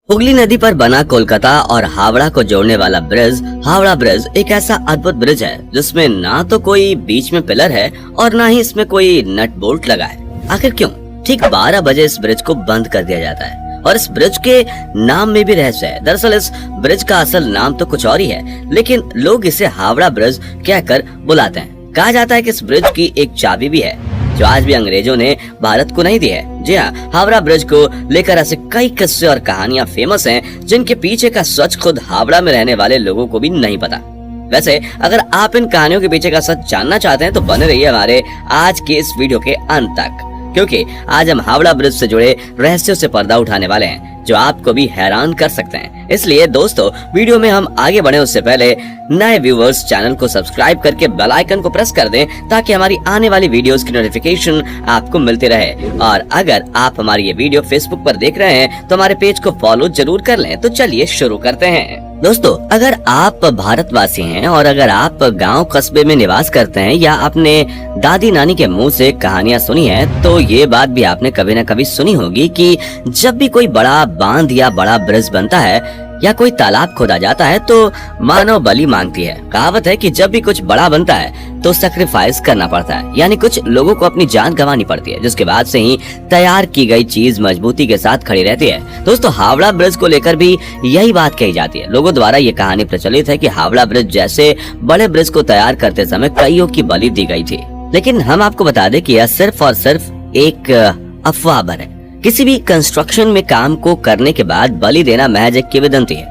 हुगली नदी पर बना कोलकाता और हावड़ा को जोड़ने वाला ब्रिज हावड़ा ब्रिज एक ऐसा अद्भुत ब्रिज है जिसमें ना तो कोई बीच में पिलर है और ना ही इसमें कोई नट बोल्ट लगा है। आखिर क्यों ठीक 12 बजे इस ब्रिज को बंद कर दिया जाता है? और इस ब्रिज के नाम में भी रहस्य है। दरअसल इस ब्रिज का असल नाम तो कुछ और ही है, लेकिन लोग इसे हावड़ा ब्रिज कहकर बुलाते हैं। कहा जाता है कि इस ब्रिज की एक चाबी भी है जो आज भी अंग्रेजों ने भारत को नहीं दी है। जी हाँ, हावड़ा ब्रिज को लेकर ऐसे कई किस्से और कहानियां फेमस हैं जिनके पीछे का सच खुद हावड़ा में रहने वाले लोगों को भी नहीं पता। वैसे अगर आप इन कहानियों के पीछे का सच जानना चाहते हैं तो बने रहिए हमारे आज के इस वीडियो के अंत तक, क्योंकि आज हम हावड़ा ब्रिज से जुड़े रहस्यों से पर्दा उठाने वाले हैं जो आपको भी हैरान कर सकते हैं। इसलिए दोस्तों, वीडियो में हम आगे बढ़े उससे पहले नए व्यूवर्स चैनल को सब्सक्राइब करके बेल आइकन को प्रेस कर दें ताकि हमारी आने वाली वीडियोस की नोटिफिकेशन आपको मिलती रहे। और अगर आप हमारी ये वीडियो फेसबुक पर देख रहे हैं तो हमारे पेज को फॉलो जरूर कर लें। तो चलिए शुरू करते हैं। दोस्तों, अगर आप भारतवासी हैं और अगर आप गांव कस्बे में निवास करते हैं या अपने दादी नानी के मुंह से कहानियां सुनी है तो ये बात भी आपने कभी न कभी सुनी होगी कि जब भी कोई बड़ा बांध या बड़ा ब्रिज बनता है या कोई तालाब खोदा जाता है तो मानव बलि मांगती है। कहावत है कि जब भी कुछ बड़ा बनता है तो सैक्रिफाइस करना पड़ता है, यानी कुछ लोगों को अपनी जान गंवानी पड़ती है, जिसके बाद से ही तैयार की गई चीज मजबूती के साथ खड़ी रहती है। दोस्तों, हावड़ा ब्रिज को लेकर भी यही बात कही जाती है। लोगों द्वारा ये कहानी प्रचलित है कि हावड़ा ब्रिज जैसे बड़े ब्रिज को तैयार करते समय कईयों की बलि दी गई थी। लेकिन हम आपको बता दें कि यह सिर्फ और सिर्फ एक अफवाह भर है। किसी भी कंस्ट्रक्शन में काम को करने के बाद बलि देना महज एक किंवदंती है।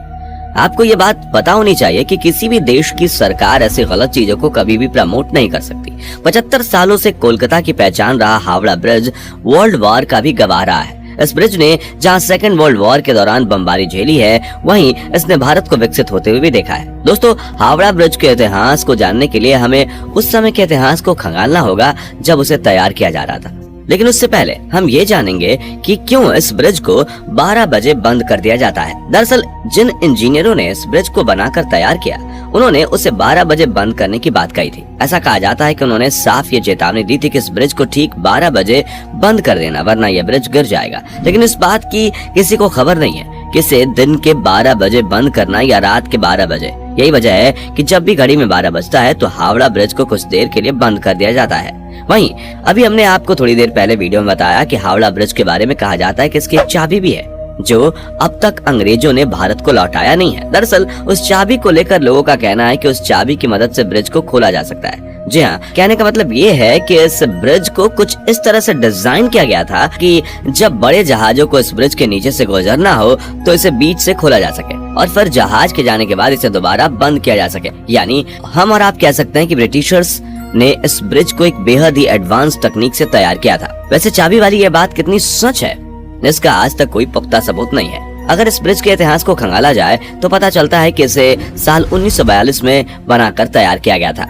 आपको ये बात पता होनी चाहिए कि किसी भी देश की सरकार ऐसी गलत चीजों को कभी भी प्रमोट नहीं कर सकती। 75 सालों से कोलकाता की पहचान रहा हावड़ा ब्रिज वर्ल्ड वॉर का भी गवाह रहा है। इस ब्रिज ने जहां सेकेंड वर्ल्ड वॉर के दौरान बमबारी झेली है, वहीं इसने भारत को विकसित होते हुए भी देखा है। दोस्तों, हावड़ा ब्रिज के इतिहास को जानने के लिए हमें उस समय के इतिहास को खंगालना होगा जब उसे तैयार किया जा रहा था। लेकिन उससे पहले हम ये जानेंगे कि क्यों इस ब्रिज को 12 बजे बंद कर दिया जाता है। दरअसल जिन इंजीनियरों ने इस ब्रिज को बनाकर तैयार किया, उन्होंने उसे 12 बजे बंद करने की बात कही थी। ऐसा कहा जाता है कि उन्होंने साफ ये चेतावनी दी थी कि इस ब्रिज को ठीक 12 बजे बंद कर देना, वरना यह ब्रिज गिर जाएगा। लेकिन इस बात की किसी को खबर नहीं है कि इसे दिन के 12 बजे बंद करना या रात के 12 बजे। यही वजह है कि जब भी घड़ी में 12 बजता है तो हावड़ा ब्रिज को कुछ देर के लिए बंद कर दिया जाता है। वहीं अभी हमने आपको थोड़ी देर पहले वीडियो में बताया कि हावड़ा ब्रिज के बारे में कहा जाता है कि इसकी एक चाबी भी है जो अब तक अंग्रेजों ने भारत को लौटाया नहीं है। दरअसल उस चाबी को लेकर लोगों का कहना है कि उस चाबी की मदद से ब्रिज को खोला जा सकता है। जी हाँ, कहने का मतलब ये है कि इस ब्रिज को कुछ इस तरह से डिजाइन किया गया था कि जब बड़े जहाजों को इस ब्रिज के नीचे से गुजरना हो तो इसे बीच से खोला जा सके और फिर जहाज के जाने के बाद इसे दोबारा बंद किया जा सके। यानी हम और आप कह सकते हैं कि ब्रिटिशर्स ने इस ब्रिज को एक बेहद ही एडवांस तकनीक से तैयार किया था। वैसे चाबी वाली ये बात कितनी सच है, इसका आज तक कोई पुख्ता सबूत नहीं है। अगर इस ब्रिज के इतिहास को खंगाला जाए तो पता चलता है कि इसे साल 1942 में बनाकर तैयार किया गया था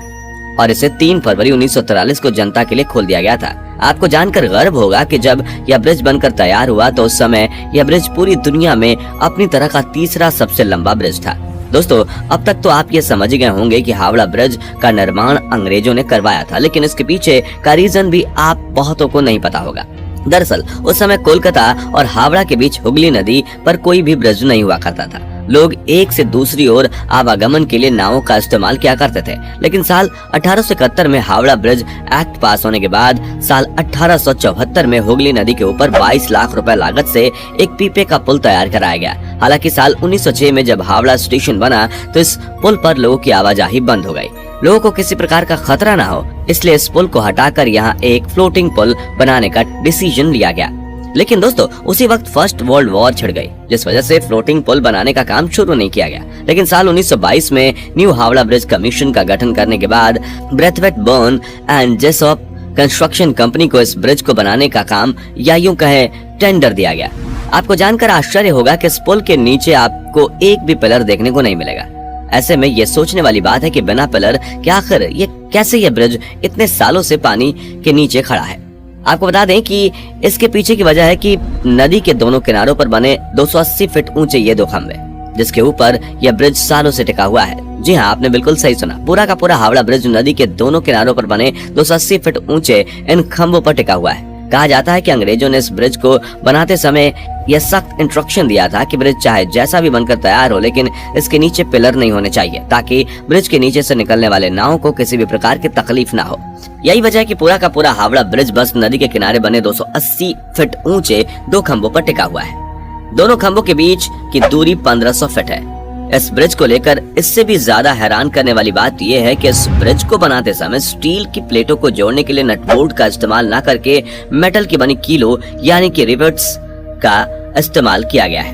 और इसे 3 फरवरी 1943 को जनता के लिए खोल दिया गया था। आपको जानकर गर्व होगा कि जब यह ब्रिज बनकर तैयार हुआ तो उस समय यह ब्रिज पूरी दुनिया में अपनी तरह का तीसरा सबसे लंबा ब्रिज था। दोस्तों, अब तक तो आप ये समझ गए होंगे कि हावड़ा ब्रिज का निर्माण अंग्रेजों ने करवाया था, लेकिन इसके पीछे का रीजन भी आप बहुतों को नहीं पता होगा। दरअसल उस समय कोलकाता और हावड़ा के बीच हुगली नदी पर कोई भी ब्रिज नहीं हुआ करता था। लोग एक से दूसरी ओर आवागमन के लिए नावों का इस्तेमाल किया करते थे। लेकिन साल 1871 में हावड़ा ब्रिज एक्ट पास होने के बाद साल 1874 में हुगली नदी के ऊपर 22 लाख रुपए लागत से एक पीपे का पुल तैयार कराया गया। हालांकि साल 1906 में जब हावड़ा स्टेशन बना तो इस पुल पर लोगों की आवाजाही बंद हो गई। लोगों को किसी प्रकार का खतरा ना हो, इसलिए इस पुल को हटाकर यहाँ एक फ्लोटिंग पुल बनाने का डिसीजन लिया गया। लेकिन दोस्तों, उसी वक्त फर्स्ट वर्ल्ड वॉर छिड़ गई, जिस वजह से फ्लोटिंग पुल बनाने का काम शुरू नहीं किया गया। लेकिन साल 1922 में न्यू हावड़ा ब्रिज कमीशन का गठन करने के बाद Braithwaite Burn and Jessop construction company को इस ब्रिज को बनाने का काम या यूं कहे टेंडर दिया गया। आपको जानकर आश्चर्य होगा कि इस पुल के नीचे आपको एक भी पिलर देखने को नहीं मिलेगा। ऐसे में ये सोचने वाली बात है कि बिना पिलर के आखिर ये कैसे ये ब्रिज इतने सालों से पानी के नीचे खड़ा है। आपको बता दें कि इसके पीछे की वजह है कि नदी के दोनों किनारों पर बने 280 फीट ऊंचे ये 2 खंभे जिसके ऊपर यह ब्रिज सालों से टिका हुआ है। जी हाँ, आपने बिल्कुल सही सुना, पूरा का पूरा हावड़ा ब्रिज नदी के दोनों किनारों पर बने 280 फीट ऊंचे इन खंभों पर टिका हुआ है। कहा जाता है कि अंग्रेजों ने इस ब्रिज को बनाते समय यह सख्त इंस्ट्रक्शन दिया था कि ब्रिज चाहे जैसा भी बनकर तैयार हो, लेकिन इसके नीचे पिलर नहीं होने चाहिए, ताकि ब्रिज के नीचे से निकलने वाले नावों को किसी भी प्रकार की तकलीफ ना हो। यही वजह है कि पूरा का पूरा हावड़ा ब्रिज बस नदी के किनारे बने 280 फीट ऊंचे 2 खंभों पर टिका हुआ है। दोनों खंभों के बीच की दूरी 1500 फीट है। इस ब्रिज को लेकर इससे भी ज्यादा हैरान करने वाली बात यह है कि इस ब्रिज को बनाते समय स्टील की प्लेटों को जोड़ने के लिए नट बोल्ट का इस्तेमाल न करके मेटल की बनी कीलो यानी कि रिवेट्स का इस्तेमाल किया गया है।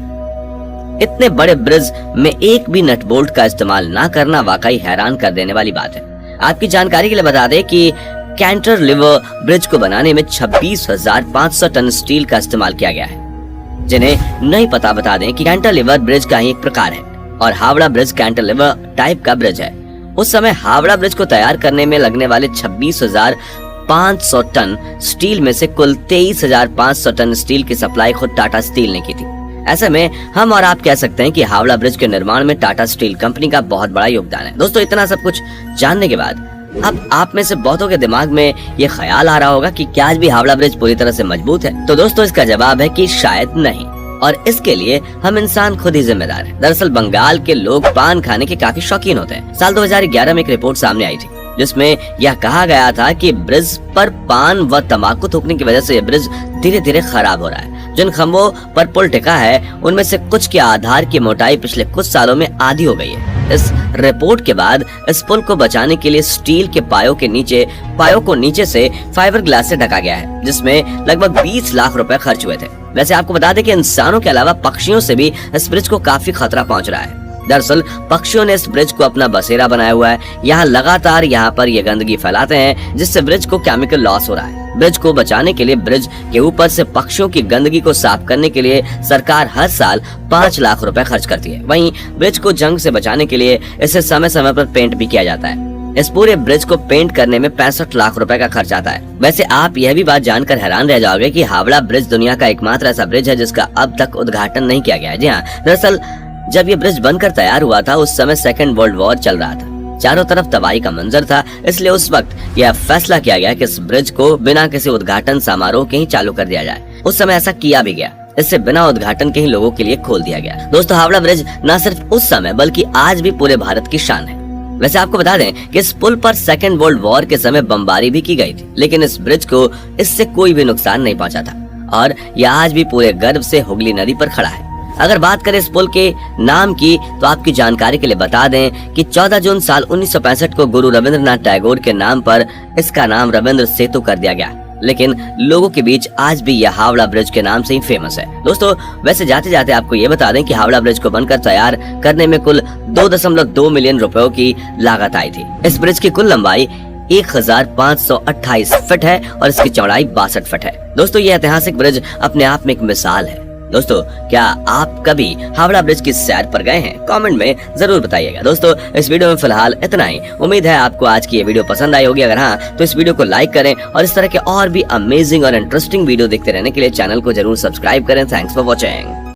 इतने बड़े ब्रिज में एक भी नट बोल्ट का इस्तेमाल न करना वाकई हैरान कर देने वाली बात है। आपकी जानकारी के लिए बता दें कि कैंटिलीवर ब्रिज को बनाने में 26,500 टन स्टील का इस्तेमाल किया गया है। जिन्हें नहीं पता बता दें कि कैंटिलीवर ब्रिज का ही एक प्रकार है और हावड़ा ब्रिज कैंटिलीवर टाइप का ब्रिज है। उस समय हावड़ा ब्रिज को तैयार करने में लगने वाले 26,500 टन स्टील में से कुल 23,500 टन स्टील की सप्लाई खुद टाटा स्टील ने की थी। ऐसे में हम और आप कह सकते हैं कि हावड़ा ब्रिज के निर्माण में टाटा स्टील कंपनी का बहुत बड़ा योगदान है। दोस्तों, इतना सब कुछ जानने के बाद अब आप में से बहुतों के दिमाग में ये ख्याल आ रहा होगा कि क्या आज भी हावड़ा ब्रिज पूरी तरह से मजबूत है? तो दोस्तों, इसका जवाब है कि शायद नहीं, और इसके लिए हम इंसान खुद ही जिम्मेदार हैं। दरअसल बंगाल के लोग पान खाने के काफी शौकीन होते हैं। साल 2011 में एक रिपोर्ट सामने आई थी जिसमें यह कहा गया था कि ब्रिज पर पान व तंबाकू थूकने की वजह से यह ब्रिज धीरे धीरे खराब हो रहा है। जिन खंभों पर पुल टिका है उनमें से कुछ के आधार की मोटाई पिछले कुछ सालों में आधी हो गई है। इस रिपोर्ट के बाद इस पुल को बचाने के लिए स्टील के पायों को नीचे से फाइबर ग्लास से ढका गया है, जिसमें लगभग 20 लाख रुपए खर्च हुए थे। वैसे आपको बता दें कि इंसानों के अलावा पक्षियों से भी इस ब्रिज को काफी खतरा पहुंच रहा है। दरअसल पक्षियों ने इस ब्रिज को अपना बसेरा बनाया हुआ है। यहाँ पर ये गंदगी फैलाते हैं, जिससे ब्रिज को केमिकल लॉस हो रहा है। ब्रिज को बचाने के लिए ब्रिज के ऊपर से पक्षियों की गंदगी को साफ करने के लिए सरकार हर साल 5 लाख रुपए खर्च करती है। वहीं ब्रिज को जंग से बचाने के लिए इसे समय समय पर पेंट भी किया जाता है। इस पूरे ब्रिज को पेंट करने में 65 लाख रुपए का खर्च आता है। वैसे आप यह भी बात जानकर हैरान रह जाओगे कि हावड़ा ब्रिज दुनिया का एकमात्र ऐसा ब्रिज है जिसका अब तक उद्घाटन नहीं किया गया है। जी हाँ, दरअसल जब ये ब्रिज बनकर तैयार हुआ था उस समय सेकेंड वर्ल्ड वॉर चल रहा था। चारों तरफ तबाही का मंजर था, इसलिए उस वक्त यह फैसला किया गया कि इस ब्रिज को बिना किसी उद्घाटन समारोह के ही चालू कर दिया जाए। उस समय ऐसा किया भी गया। इससे बिना उद्घाटन के ही लोगों के लिए खोल दिया गया। दोस्तों, हावड़ा ब्रिज न सिर्फ उस समय बल्कि आज भी पूरे भारत की शान है। वैसे आपको बता दें कि इस पुल पर सेकेंड वर्ल्ड वॉर के समय बमबारी भी की गई थी, लेकिन इस ब्रिज को इससे कोई भी नुकसान नहीं पहुंचा था और यह आज भी पूरे गर्व से हुगली नदी पर खड़ा है। अगर बात करें इस पुल के नाम की, तो आपकी जानकारी के लिए बता दें कि 14 जून साल 1965 को गुरु रविंद्रनाथ टैगोर के नाम पर इसका नाम रविंद्र सेतु कर दिया गया, लेकिन लोगों के बीच आज भी यह हावड़ा ब्रिज के नाम से ही फेमस है। दोस्तों, वैसे जाते जाते आपको ये बता दें कि हावड़ा ब्रिज को बनकर तैयार करने में कुल 2.2 मिलियन रुपयों की लागत आई थी। इस ब्रिज की कुल लंबाई 1528 फीट है और इसकी चौड़ाई 62 फीट है। दोस्तों, ये ऐतिहासिक ब्रिज अपने आप में एक मिसाल है। दोस्तों, क्या आप कभी हावड़ा ब्रिज की सैर पर गए हैं? कमेंट में जरूर बताइएगा। दोस्तों, इस वीडियो में फिलहाल इतना ही। उम्मीद है आपको आज की ये वीडियो पसंद आई होगी। अगर हाँ, तो इस वीडियो को लाइक करें और इस तरह के और भी अमेजिंग और इंटरेस्टिंग वीडियो देखते रहने के लिए चैनल को जरूर सब्सक्राइब करें। Thanks for watching.